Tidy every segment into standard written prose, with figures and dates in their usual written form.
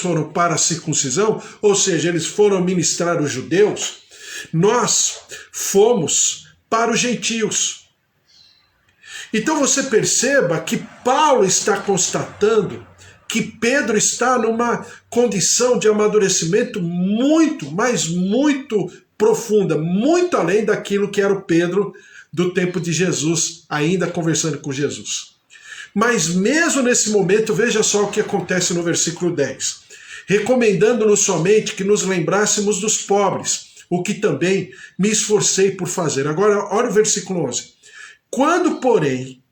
foram para a circuncisão, ou seja, eles foram ministrar os judeus, nós fomos para os gentios. Então você perceba que Paulo está constatando que Pedro está numa condição de amadurecimento muito, mas muito profunda, muito além daquilo que era o Pedro do tempo de Jesus, ainda conversando com Jesus. Mas mesmo nesse momento, veja só o que acontece no versículo 10. Recomendando-nos somente que nos lembrássemos dos pobres, o que também me esforcei por fazer. Agora, olha o versículo 11. Quando, porém,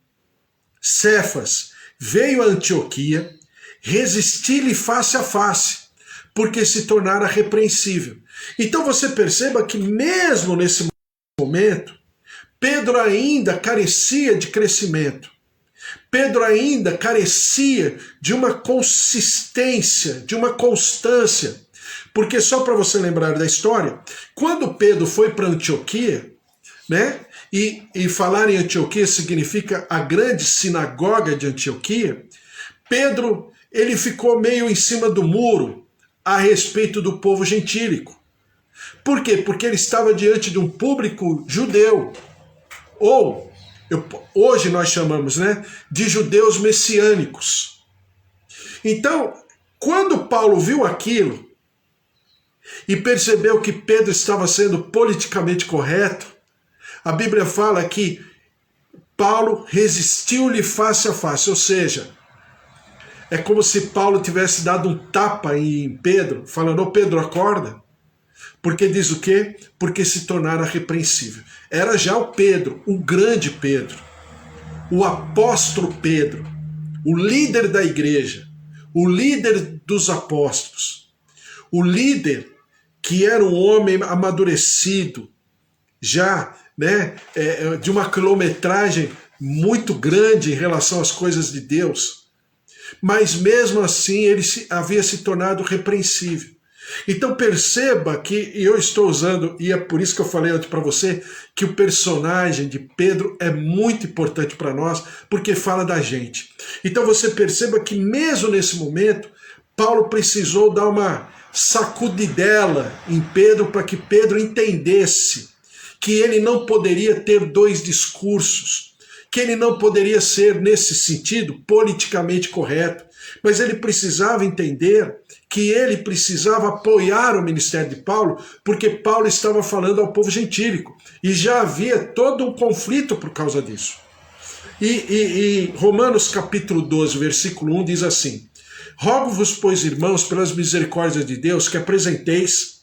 Cefas veio a Antioquia, resisti-lhe face a face, porque se tornara repreensível. Então você perceba que mesmo nesse momento, Pedro ainda carecia de crescimento. Pedro ainda carecia de uma consistência, de uma constância. Porque só para você lembrar da história, quando Pedro foi para Antioquia, né? E falar em Antioquia significa a grande sinagoga de Antioquia, Pedro, ele ficou meio em cima do muro a respeito do povo gentílico. Por quê? Porque ele estava diante de um público judeu. Ou, hoje nós chamamos, né, de judeus messiânicos. Então, quando Paulo viu aquilo e percebeu que Pedro estava sendo politicamente correto, a Bíblia fala que Paulo resistiu-lhe face a face, ou seja, é como se Paulo tivesse dado um tapa em Pedro, falando, ô Pedro, acorda. Porque diz o quê? Porque se tornara repreensível. Era já o Pedro, o grande Pedro, o apóstolo Pedro, o líder da igreja, o líder dos apóstolos, o líder que era um homem amadurecido, já, né, de uma quilometragem muito grande em relação às coisas de Deus. Mas mesmo assim ele havia se tornado repreensível. Então perceba que eu estou usando, e é por isso que eu falei antes para você, que o personagem de Pedro é muito importante para nós, porque fala da gente. Então você perceba que mesmo nesse momento, Paulo precisou dar uma sacudidela em Pedro para que Pedro entendesse que ele não poderia ter dois discursos, que ele não poderia ser, nesse sentido, politicamente correto, mas ele precisava entender que ele precisava apoiar o ministério de Paulo, porque Paulo estava falando ao povo gentílico, e já havia todo um conflito por causa disso. E Romanos capítulo 12, versículo 1 diz assim, rogo-vos, pois, irmãos, pelas misericórdias de Deus, que apresenteis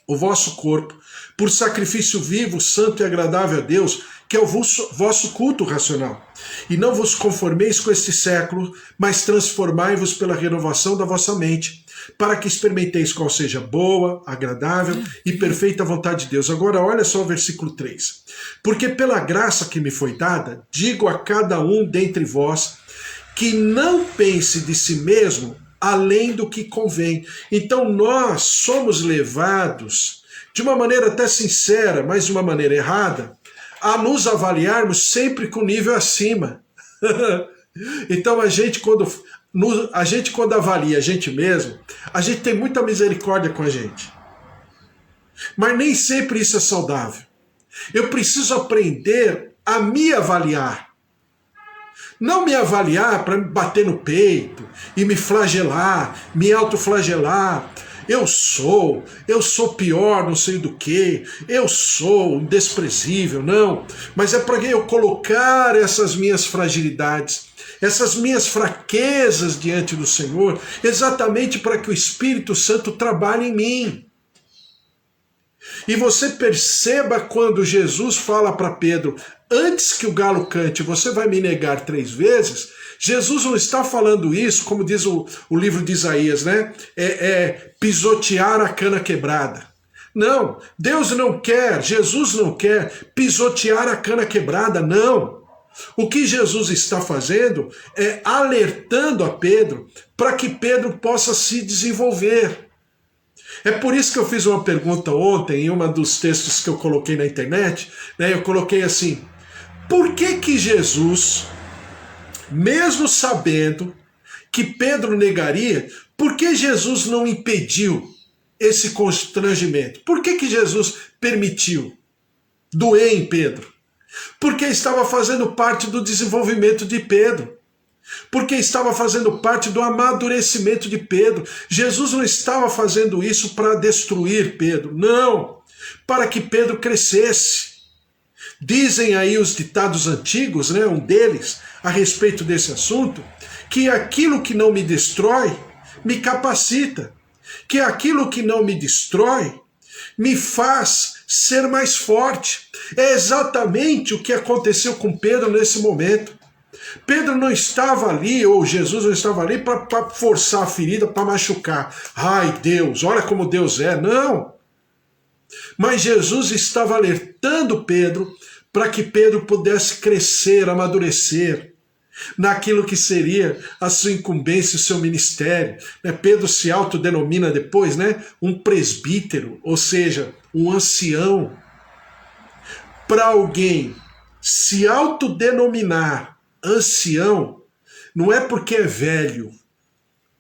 o vosso corpo por sacrifício vivo, santo e agradável a Deus, que é o vosso culto racional. E não vos conformeis com este século, mas transformai-vos pela renovação da vossa mente, para que experimenteis qual seja boa, agradável e perfeita vontade de Deus. Agora olha só o versículo 3. Porque pela graça que me foi dada, digo a cada um dentre vós, que não pense de si mesmo além do que convém. Então nós somos levados, de uma maneira até sincera, mas de uma maneira errada, a nos avaliarmos sempre com nível acima. Então a gente quando avalia a gente mesmo, a gente tem muita misericórdia com a gente. Mas nem sempre isso é saudável. Eu preciso aprender a me avaliar. Não me avaliar para me bater no peito e me flagelar, me autoflagelar. Eu sou pior, não sei do que, eu sou desprezível, não. Mas é para eu colocar essas minhas fragilidades, essas minhas fraquezas diante do Senhor, exatamente para que o Espírito Santo trabalhe em mim. E você perceba quando Jesus fala para Pedro, antes que o galo cante, você vai me negar 3 vezes, Jesus não está falando isso, como diz o livro de Isaías, né? Pisotear a cana quebrada. Não, Deus não quer, Jesus não quer pisotear a cana quebrada, não. O que Jesus está fazendo é alertando a Pedro para que Pedro possa se desenvolver. É por isso que eu fiz uma pergunta ontem, em um dos textos que eu coloquei na internet, né, eu coloquei assim, por que Jesus, mesmo sabendo que Pedro negaria, Por que Jesus não impediu esse constrangimento? Por que Jesus permitiu doer em Pedro? Porque estava fazendo parte do desenvolvimento de Pedro. Porque estava fazendo parte do amadurecimento de Pedro. Jesus não estava fazendo isso para destruir Pedro, não, para que Pedro crescesse. Dizem aí os ditados antigos, né, um deles, a respeito desse assunto, que aquilo que não me destrói, me capacita. Que aquilo que não me destrói, me faz ser mais forte. É exatamente o que aconteceu com Pedro nesse momento. Pedro não estava ali, ou Jesus não estava ali para forçar a ferida, para machucar. Ai, Deus, olha como Deus é. Não. Mas Jesus estava alertando Pedro para que Pedro pudesse crescer, amadurecer naquilo que seria a sua incumbência, o seu ministério. Pedro se autodenomina depois, um presbítero, ou seja, um ancião. Para alguém se autodenominar ancião, não é porque é velho,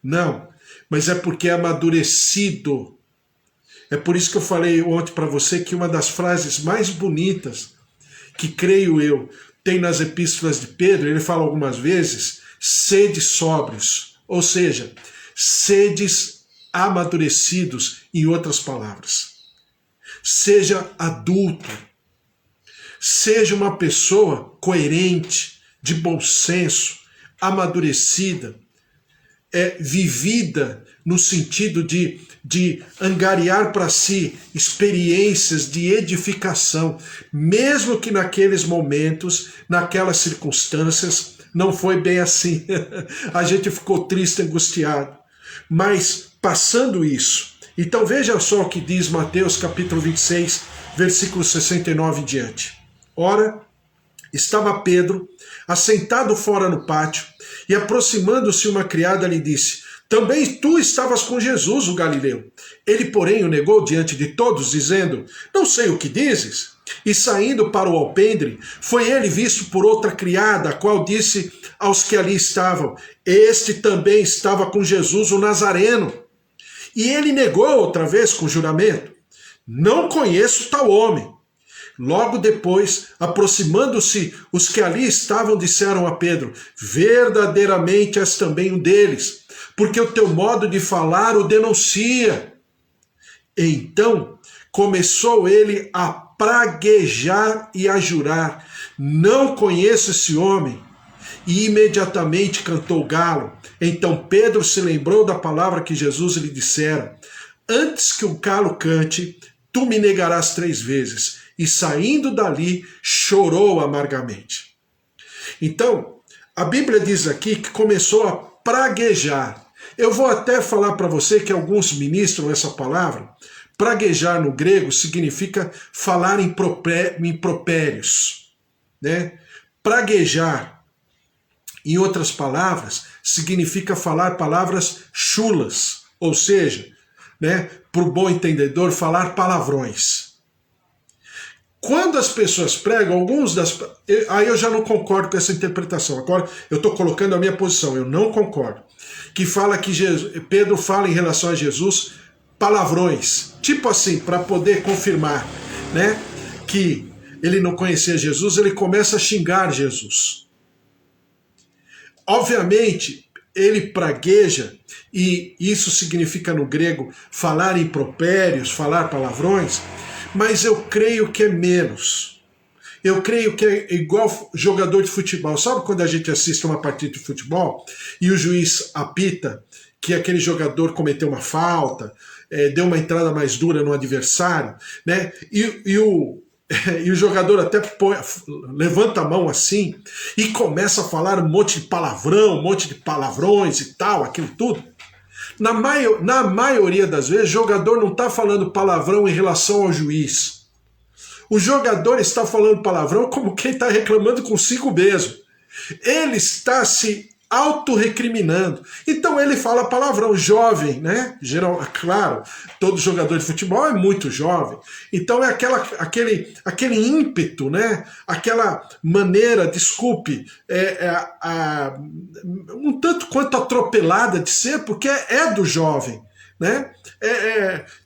não, mas é porque é amadurecido. É por isso que eu falei ontem para você que uma das frases mais bonitas, que creio eu, tem nas epístolas de Pedro, ele fala algumas vezes, sede sóbrios, ou seja, sedes amadurecidos, em outras palavras. Seja adulto, seja uma pessoa coerente, de bom senso, amadurecida, vivida no sentido de angariar para si experiências de edificação, mesmo que naqueles momentos, naquelas circunstâncias, não foi bem assim. A gente ficou triste, angustiado. Mas passando isso, então veja só o que diz Mateus capítulo 26, versículo 69 em diante. Ora, estava Pedro assentado fora no pátio, e aproximando-se uma criada lhe disse: também tu estavas com Jesus, o Galileu. Ele, porém, o negou diante de todos, dizendo: não sei o que dizes. E saindo para o alpendre, foi ele visto por outra criada, a qual disse aos que ali estavam: este também estava com Jesus, o Nazareno. E ele negou outra vez com juramento: não conheço tal homem. Logo depois, aproximando-se, os que ali estavam disseram a Pedro: verdadeiramente és também um deles, porque o teu modo de falar o denuncia. Então começou ele a praguejar e a jurar: não conheço esse homem. E imediatamente cantou o galo. Então Pedro se lembrou da palavra que Jesus lhe dissera: antes que o galo cante, tu me negarás 3 vezes. E saindo dali, chorou amargamente. Então, a Bíblia diz aqui que começou a praguejar. Eu vou até falar para você que alguns ministram essa palavra. Praguejar no grego significa falar em impropérios. Praguejar, em outras palavras, significa falar palavras chulas. Ou seja, para o bom entendedor, falar palavrões. Quando as pessoas pregam, aí eu já não concordo com essa interpretação. Agora eu estou colocando a minha posição, eu não concordo. Que fala que Pedro fala em relação a Jesus palavrões, tipo assim, para poder confirmar, que ele não conhecia Jesus, ele começa a xingar Jesus. Obviamente, ele pragueja, e isso significa no grego falar impropérios, falar palavrões, mas eu creio que é menos. Eu creio que é igual jogador de futebol. Sabe quando a gente assiste uma partida de futebol e o juiz apita que aquele jogador cometeu uma falta, deu uma entrada mais dura no adversário, e o jogador até levanta a mão assim e começa a falar um monte de palavrão, um monte de palavrões e tal, aquilo tudo. Na maioria das vezes, o jogador não está falando palavrão em relação ao juiz. O jogador está falando palavrão como quem está reclamando consigo mesmo. Ele está se autorrecriminando. Então ele fala palavrão, jovem, né? Claro, todo jogador de futebol é muito jovem. Então é aquele ímpeto, né? Aquela maneira, desculpe, um tanto quanto atropelada de ser, porque é do jovem. Né?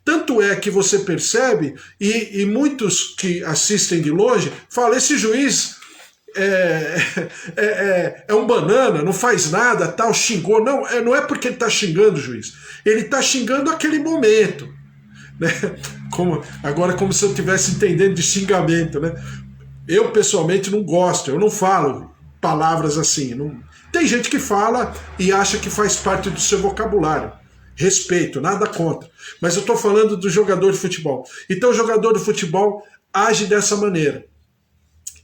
Tanto é que você percebe, e muitos que assistem de longe falam, esse juiz é um banana, não faz nada, tal, xingou. Não é porque ele está xingando o juiz, ele está xingando aquele momento, né? Agora como se eu estivesse entendendo de xingamento, né? Eu pessoalmente não gosto, eu não falo palavras assim. Tem gente que fala e acha que faz parte do seu vocabulário. Respeito, nada contra. Mas eu estou falando do jogador de futebol. Então o jogador de futebol age dessa maneira.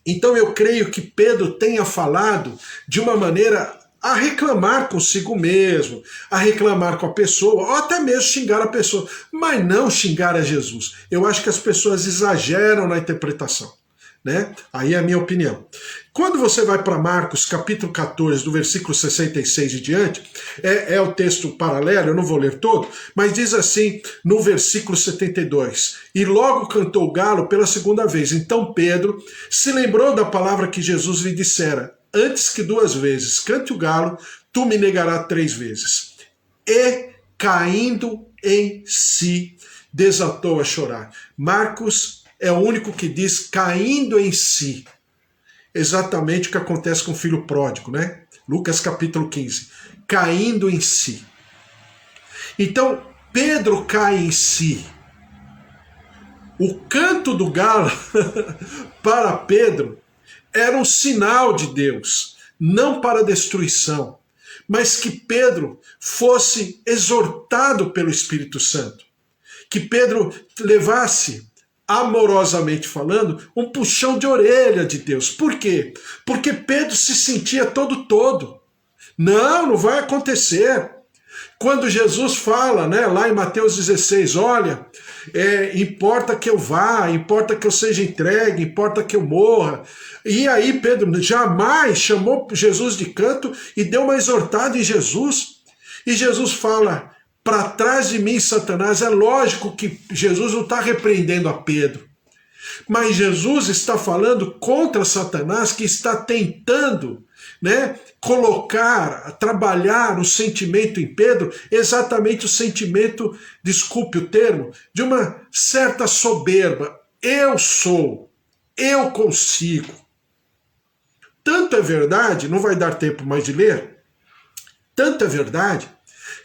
Então eu creio que Pedro tenha falado de uma maneira a reclamar consigo mesmo, a reclamar com a pessoa, ou até mesmo xingar a pessoa, mas não xingar a Jesus. Eu acho que as pessoas exageram na interpretação. Né? Aí é a minha opinião. Quando você vai para Marcos, capítulo 14, do versículo 66 e diante, é o texto paralelo, eu não vou ler todo, mas diz assim, no versículo 72, e logo cantou o galo pela segunda vez. Então Pedro se lembrou da palavra que Jesus lhe dissera, antes que 2 vezes cante o galo, tu me negarás 3 vezes. E, caindo em si, desatou a chorar. Marcos é o único que diz caindo em si. Exatamente o que acontece com o filho pródigo, né? Lucas capítulo 15. Caindo em si. Então, Pedro cai em si. O canto do galo, para Pedro, era um sinal de Deus, não para destruição, mas que Pedro fosse exortado pelo Espírito Santo. Que Pedro levasse, amorosamente falando, um puxão de orelha de Deus. Por quê? Porque Pedro se sentia todo. Não vai acontecer. Quando Jesus fala, né, lá em Mateus 16, olha, importa que eu vá, importa que eu seja entregue, importa que eu morra. E aí Pedro jamais chamou Jesus de canto e deu uma exortada em Jesus. E Jesus fala, para trás de mim, Satanás. É lógico que Jesus não está repreendendo a Pedro, mas Jesus está falando contra Satanás, que está tentando, né, trabalhar o sentimento em Pedro, exatamente o sentimento, desculpe o termo, de uma certa soberba. Eu sou, eu consigo. Tanto é verdade, não vai dar tempo mais de ler, tanto é verdade,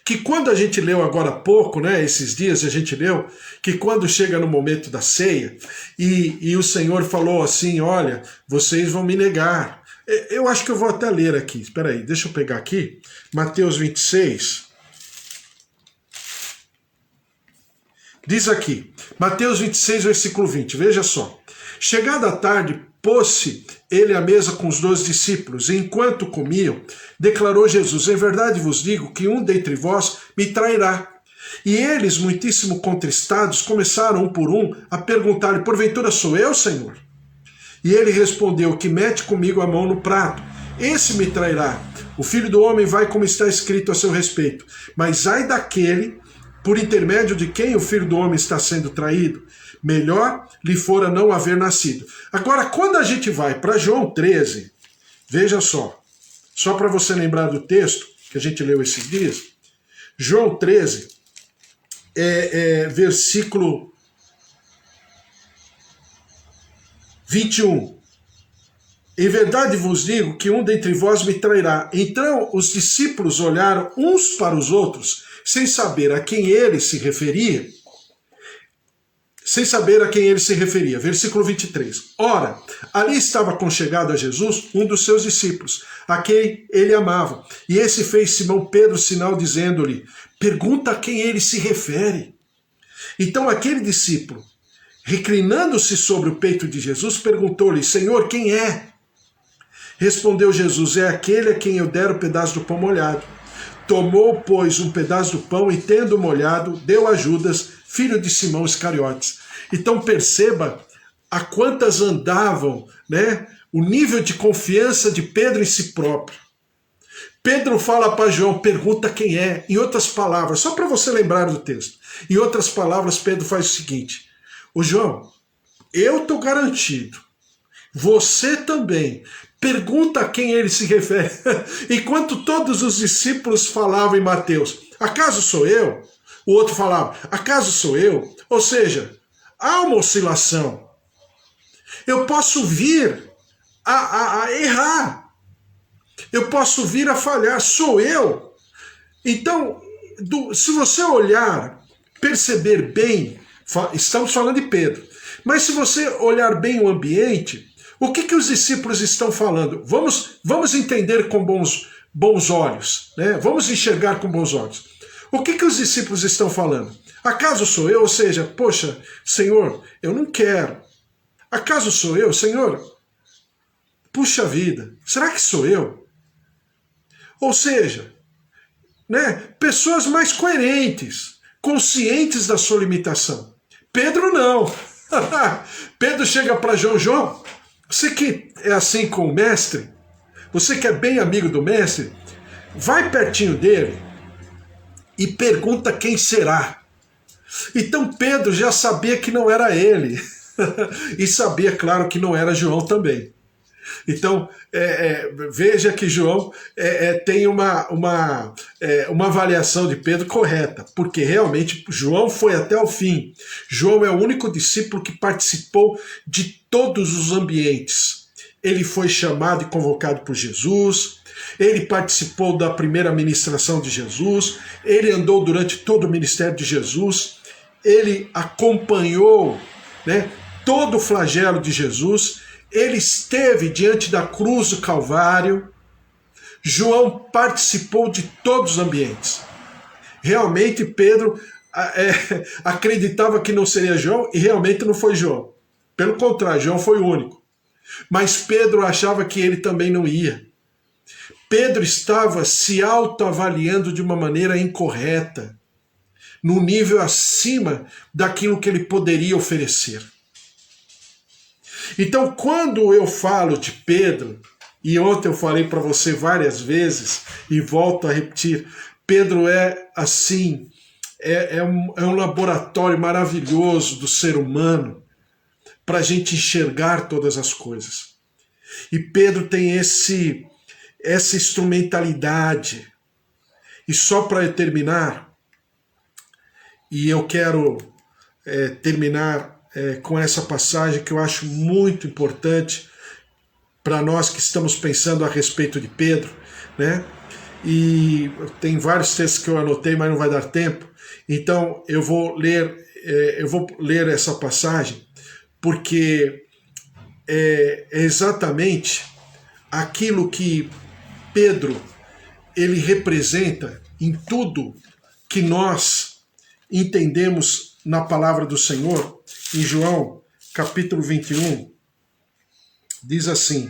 que quando a gente leu agora há pouco, né, esses dias a gente leu, que quando chega no momento da ceia, e o Senhor falou assim, olha, vocês vão me negar. Eu acho que eu vou até ler aqui, espera aí, deixa eu pegar aqui, Mateus 26, diz aqui, Mateus 26, versículo 20, veja só, chegada a tarde, pôs-se ele à mesa com os 12 discípulos, e enquanto comiam, declarou Jesus, em verdade vos digo que um dentre vós me trairá. E eles, muitíssimo contristados, começaram um por um a perguntar-lhe, porventura sou eu, Senhor? E ele respondeu, que mete comigo a mão no prato, esse me trairá. O Filho do Homem vai como está escrito a seu respeito. Mas ai daquele, por intermédio de quem o Filho do Homem está sendo traído, melhor lhe fora não haver nascido. Agora, quando a gente vai para João 13, veja só para você lembrar do texto que a gente leu esses dias, João 13, versículo 21. Em verdade vos digo que um dentre vós me trairá. Então os discípulos olharam uns para os outros, sem saber a quem ele se referia. Versículo 23. Ora, ali estava conchegado a Jesus um dos seus discípulos, a quem ele amava. E esse fez Simão Pedro sinal, dizendo-lhe, pergunta a quem ele se refere. Então aquele discípulo, reclinando-se sobre o peito de Jesus, perguntou-lhe, Senhor, quem é? Respondeu Jesus, é aquele a quem eu der o pedaço do pão molhado. Tomou, pois, um pedaço do pão e, tendo molhado, deu a Judas, filho de Simão Iscariotes. Então perceba a quantas andavam, né, o nível de confiança de Pedro em si próprio. Pedro fala para João, pergunta quem é. Em outras palavras, só para você lembrar do texto. Em outras palavras, Pedro faz o seguinte: ô João, eu estou garantido, você também. Pergunta a quem ele se refere. Enquanto todos os discípulos falavam em Mateus, acaso sou eu? O outro falava, acaso sou eu? Ou seja, há uma oscilação. Eu posso vir a errar. Eu posso vir a falhar. Sou eu? Então, se você olhar, perceber bem, estamos falando de Pedro, mas se você olhar bem o ambiente, o que os discípulos estão falando? Vamos entender com bons olhos, né? Vamos enxergar com bons olhos. O que os discípulos estão falando? Acaso sou eu? Ou seja, poxa, Senhor, eu não quero. Acaso sou eu? Senhor, puxa vida, será que sou eu? Ou seja, né, pessoas mais coerentes, conscientes da sua limitação. Pedro não. Pedro chega para João, você que é assim com o mestre, você que é bem amigo do mestre, vai pertinho dele e pergunta quem será. Então Pedro já sabia que não era ele. E sabia, claro, que não era João também. Então, veja que João tem uma avaliação de Pedro correta, porque realmente João foi até o fim. João é o único discípulo que participou de todos os ambientes. Ele foi chamado e convocado por Jesus, ele participou da primeira ministração de Jesus, ele andou durante todo o ministério de Jesus, ele acompanhou, né, todo o flagelo de Jesus, ele esteve diante da cruz do Calvário. João participou de todos os ambientes. Realmente Pedro acreditava que não seria João e realmente não foi João. Pelo contrário, João foi o único. Mas Pedro achava que ele também não ia. Pedro estava se autoavaliando de uma maneira incorreta, num nível acima daquilo que ele poderia oferecer. Então, quando eu falo de Pedro, e ontem eu falei para você várias vezes, e volto a repetir, Pedro é assim, é um laboratório maravilhoso do ser humano, para a gente enxergar todas as coisas. E Pedro tem essa instrumentalidade. E só para eu terminar, e eu quero terminar com essa passagem que eu acho muito importante para nós que estamos pensando a respeito de Pedro, né? E tem vários textos que eu anotei, mas não vai dar tempo. Então eu vou ler essa passagem, porque é exatamente aquilo que Pedro ele representa em tudo que nós entendemos na palavra do Senhor. Em João capítulo 21, diz assim,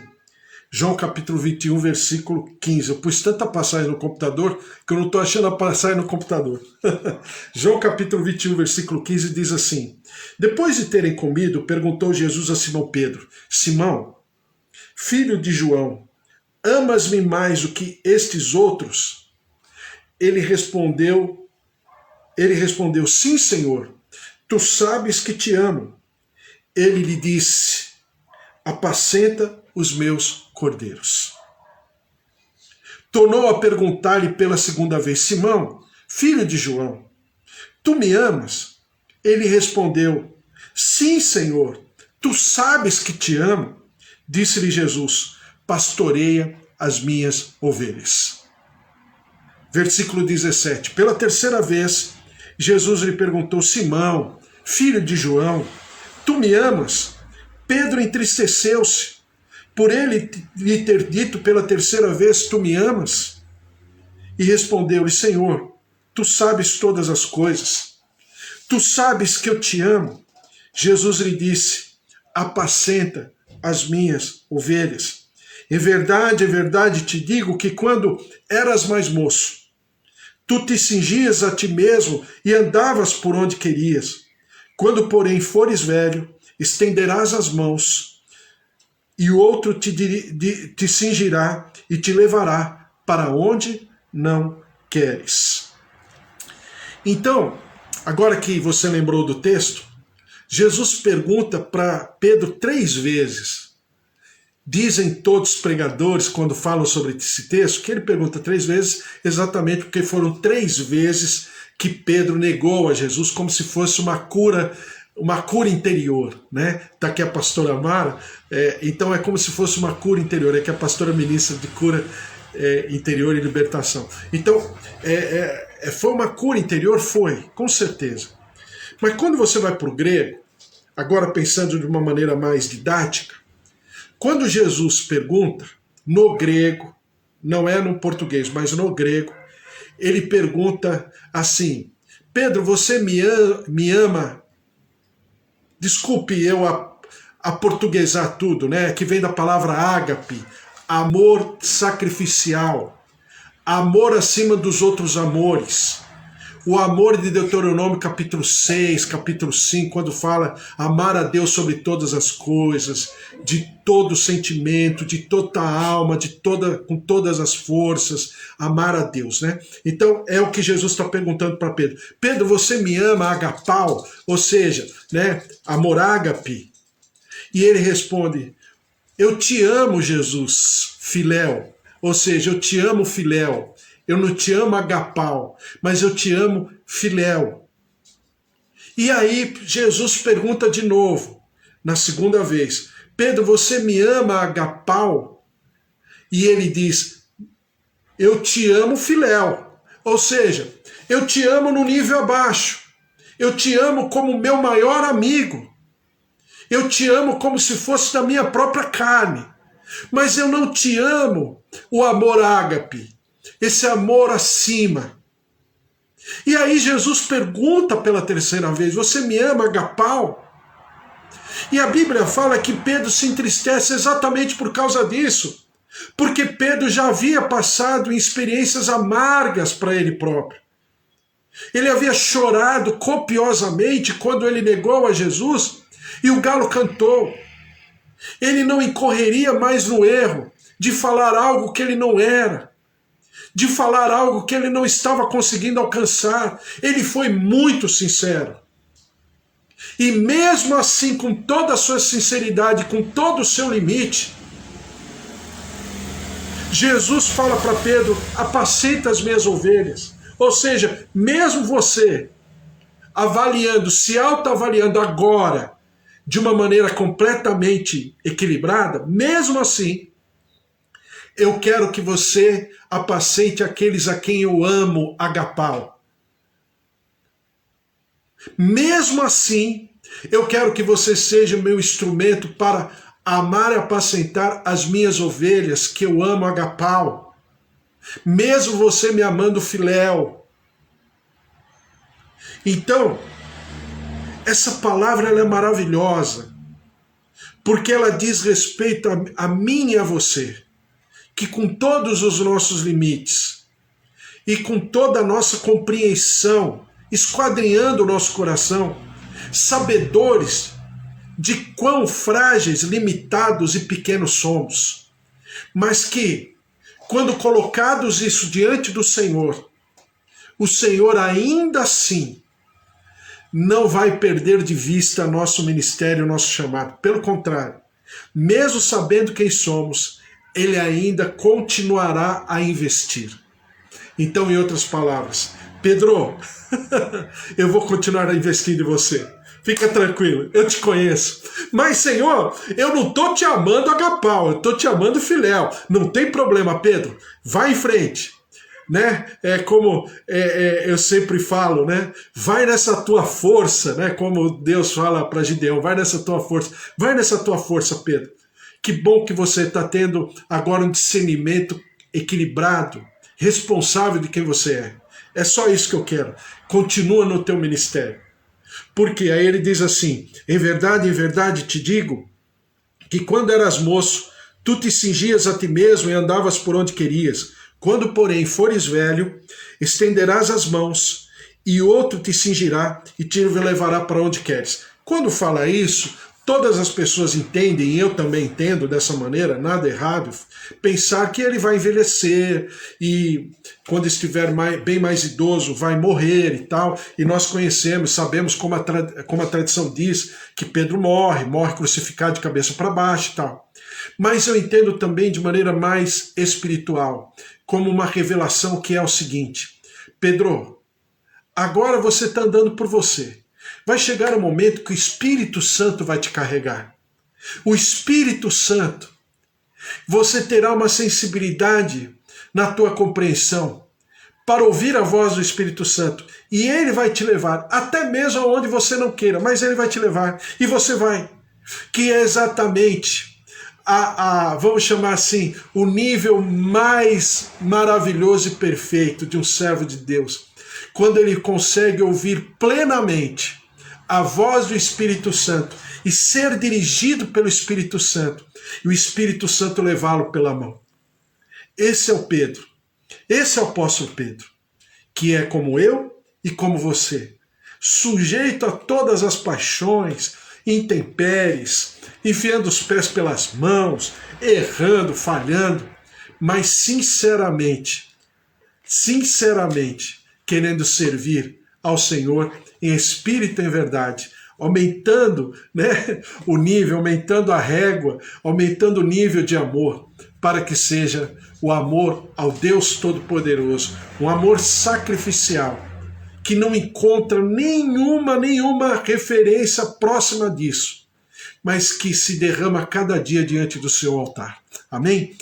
João capítulo 21, versículo 15. Eu pus tanta passagem no computador que eu não estou achando a passagem no computador. João capítulo 21, versículo 15 diz assim, depois de terem comido, perguntou Jesus a Simão Pedro, Simão, filho de João, amas-me mais do que estes outros? Ele respondeu, sim, Senhor, tu sabes que te amo. Ele lhe disse, apacenta os meus cordeiros. Tornou a perguntar-lhe pela segunda vez, Simão, filho de João, tu me amas? Ele respondeu, sim, Senhor, tu sabes que te amo. Disse-lhe Jesus, pastoreia as minhas ovelhas. Versículo 17. Pela terceira vez, Jesus lhe perguntou, Simão, filho de João, tu me amas? Pedro entristeceu-se por ele lhe ter dito pela terceira vez, tu me amas? E respondeu-lhe, Senhor, tu sabes todas as coisas, tu sabes que eu te amo. Jesus lhe disse, apacenta as minhas ovelhas. Em verdade te digo que quando eras mais moço, tu te cingias a ti mesmo e andavas por onde querias. Quando, porém, fores velho, estenderás as mãos, e o outro te cingirá e te levará para onde não queres. Então, agora que você lembrou do texto, Jesus pergunta para Pedro 3 vezes. Dizem todos os pregadores, quando falam sobre esse texto, que ele pergunta 3 vezes, exatamente porque foram 3 vezes que Pedro negou a Jesus, como se fosse uma cura interior, né? Tá aqui a pastora Mara, então é como se fosse uma cura interior, é que a pastora ministra de cura interior e libertação. Então, foi uma cura interior? Foi, com certeza. Mas quando você vai para o grego, agora pensando de uma maneira mais didática, quando Jesus pergunta, no grego, não é no português, mas no grego, ele pergunta assim: Pedro, você me ama? Desculpe eu aportuguesar tudo, né? Que vem da palavra ágape, amor sacrificial, amor acima dos outros amores. O amor de Deuteronômio capítulo 6, capítulo 5, quando fala amar a Deus sobre todas as coisas, de todo sentimento, de toda a alma, com todas as forças, amar a Deus, né? Então é o que Jesus está perguntando para Pedro. Pedro, você me ama agapau? Ou seja, né, amor ágape? E ele responde, eu te amo, Jesus, filéu. Ou seja, eu te amo, filéu. Eu não te amo agapau, mas eu te amo filéu. E aí Jesus pergunta de novo, na segunda vez, Pedro, você me ama agapau? E ele diz, eu te amo filéu. Ou seja, eu te amo no nível abaixo. Eu te amo como meu maior amigo. Eu te amo como se fosse da minha própria carne. Mas eu não te amo o amor ágape. Esse amor acima. E aí Jesus pergunta pela terceira vez, você me ama agapau? E a Bíblia fala que Pedro se entristece exatamente por causa disso. Porque Pedro já havia passado em experiências amargas para ele próprio. Ele havia chorado copiosamente quando ele negou a Jesus e o galo cantou. Ele não incorreria mais no erro de falar algo que ele não era, de falar algo que ele não estava conseguindo alcançar. Ele foi muito sincero. E mesmo assim, com toda a sua sinceridade, com todo o seu limite, Jesus fala para Pedro, apacenta as minhas ovelhas. Ou seja, mesmo você avaliando, se autoavaliando agora, de uma maneira completamente equilibrada, mesmo assim, eu quero que você apacente aqueles a quem eu amo agapau. Mesmo assim, eu quero que você seja meu instrumento para amar e apacentar as minhas ovelhas, que eu amo agapau. Mesmo você me amando filéu. Então, essa palavra ela é maravilhosa, porque ela diz respeito a mim e a você, que com todos os nossos limites e com toda a nossa compreensão, esquadrinhando o nosso coração, sabedores de quão frágeis, limitados e pequenos somos, mas que, quando colocados isso diante do Senhor, o Senhor ainda assim não vai perder de vista nosso ministério, nosso chamado. Pelo contrário, mesmo sabendo quem somos, Ele ainda continuará a investir. Então, em outras palavras, Pedro, eu vou continuar a investir em você. Fica tranquilo, eu te conheço. Mas, Senhor, eu não estou te amando agapau, eu estou te amando filéu. Não tem problema, Pedro. Vai em frente. Né? Como eu sempre falo, né? Vai nessa tua força, né? Como Deus fala para Gideão, vai nessa tua força, Pedro. Que bom que você está tendo agora um discernimento equilibrado, responsável de quem você é. É só isso que eu quero. Continua no teu ministério. Porque aí ele diz assim, em verdade te digo, que quando eras moço, tu te cingias a ti mesmo e andavas por onde querias. Quando, porém, fores velho, estenderás as mãos, e outro te cingirá e te levará para onde queres. Quando fala isso, Todas as pessoas entendem, e eu também entendo dessa maneira, nada errado, pensar que ele vai envelhecer e quando estiver bem mais idoso vai morrer e tal. E nós conhecemos, sabemos como a tradição diz que Pedro morre crucificado de cabeça para baixo e tal. Mas eu entendo também de maneira mais espiritual, como uma revelação que é o seguinte: Pedro, agora você está andando por você. Vai chegar um momento que o Espírito Santo vai te carregar. O Espírito Santo, você terá uma sensibilidade na tua compreensão para ouvir a voz do Espírito Santo. E ele vai te levar, até mesmo aonde você não queira, mas ele vai te levar. E você vai. Que é exatamente vamos chamar assim, o nível mais maravilhoso e perfeito de um servo de Deus. Quando ele consegue ouvir plenamente a voz do Espírito Santo e ser dirigido pelo Espírito Santo, e o Espírito Santo levá-lo pela mão. Esse é o Pedro, esse é o apóstolo Pedro, que é como eu e como você, sujeito a todas as paixões, intempéries, enfiando os pés pelas mãos, errando, falhando, mas sinceramente, querendo servir ao Senhor em espírito e em verdade, aumentando, né, o nível, aumentando a régua, aumentando o nível de amor, para que seja o amor ao Deus Todo-Poderoso, um amor sacrificial, que não encontra nenhuma referência próxima disso, mas que se derrama cada dia diante do seu altar. Amém?